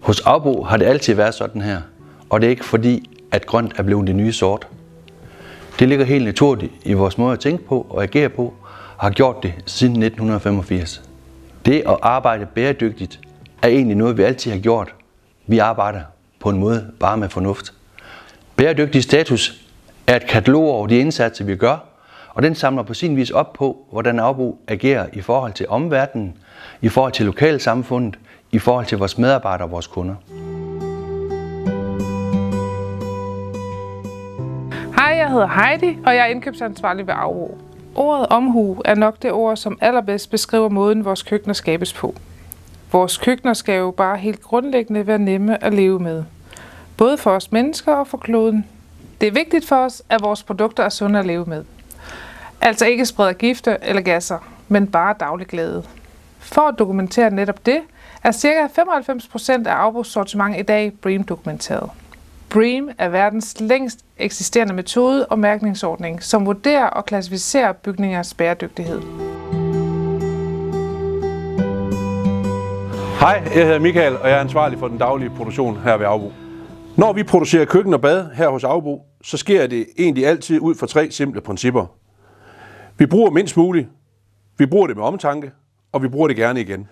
Hos Aubo har det altid været sådan her, og det er ikke fordi, at grønt er blevet det nye sort. Det ligger helt naturligt i vores måde at tænke på og agere på, og har gjort det siden 1985. Det at arbejde bæredygtigt er egentlig noget, vi altid har gjort. Vi arbejder på en måde bare med fornuft. Bæredygtig status er et katalog over de indsatser, vi gør, og den samler på sin vis op på, hvordan Aubo agerer i forhold til omverdenen, i forhold til lokalsamfundet, i forhold til vores medarbejdere og vores kunder. Hej, jeg hedder Heidi, og jeg er indkøbsansvarlig ved Aubo. Ordet omhu er nok det ord, som allerbedst beskriver måden, vores køkkener skabes på. Vores køkkener skal jo bare helt grundlæggende være nemme at leve med. Både for os mennesker og for kloden. Det er vigtigt for os, at vores produkter er sunde at leve med. Altså ikke spreder gifte eller gasser, men bare daglig glæde. For at dokumentere netop det, er ca. 95% af Aubos sortiment i dag BREEAM-dokumenteret. BREEAM er verdens længst eksisterende metode og mærkningsordning, som vurderer og klassificerer bygningers bæredygtighed. Hej, jeg hedder Michael, og jeg er ansvarlig for den daglige produktion her ved Aubo. Når vi producerer køkken og bad her hos Aubo, så sker det egentlig altid ud fra 3 simple principper. Vi bruger mindst muligt, vi bruger det med omtanke, og vi bruger det gerne igen.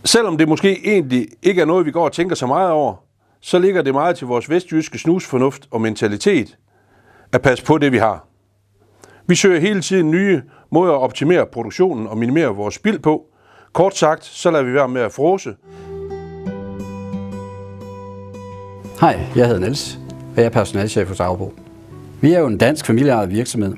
Selvom det måske egentlig ikke er noget, vi går og tænker så meget over, så ligger det meget til vores vestjyske snusfornuft og mentalitet at passe på det, vi har. Vi søger hele tiden nye måder at optimere produktionen og minimere vores spild på. Kort sagt, så lader vi være med at fråse. Hej, jeg hedder Niels, og jeg er personalchef hos Aubo. Vi er jo en dansk familieejet virksomhed,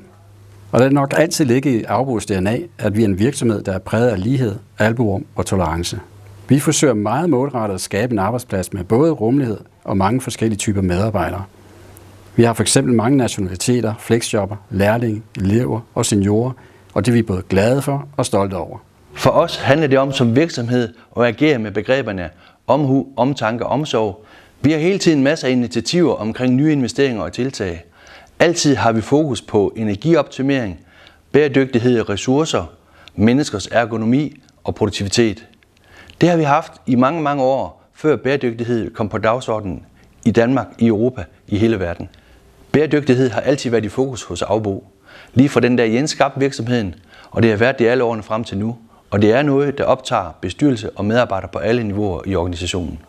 og det er nok altid ligge i Aubos DNA, at vi er en virksomhed, der er præget af lighed, albuerum og tolerance. Vi forsøger meget målrettet at skabe en arbejdsplads med både rummelighed og mange forskellige typer medarbejdere. Vi har f.eks. mange nationaliteter, flexjobber, lærlinge, elever og seniorer, og det er vi både glade for og stolte over. For os handler det om som virksomhed at agere med begreberne omhu, omtanke og omsorg. Vi har hele tiden masser af initiativer omkring nye investeringer og tiltag. Altid har vi fokus på energioptimering, bæredygtighed af ressourcer, menneskers ergonomi og produktivitet. Det har vi haft i mange, mange år, før bæredygtighed kom på dagsordenen i Danmark, i Europa, i hele verden. Bæredygtighed har altid været i fokus hos Aubo. Lige fra den der Jens skabte virksomheden, og det har været det alle årene frem til nu. Og det er noget, der optager bestyrelse og medarbejdere på alle niveauer i organisationen.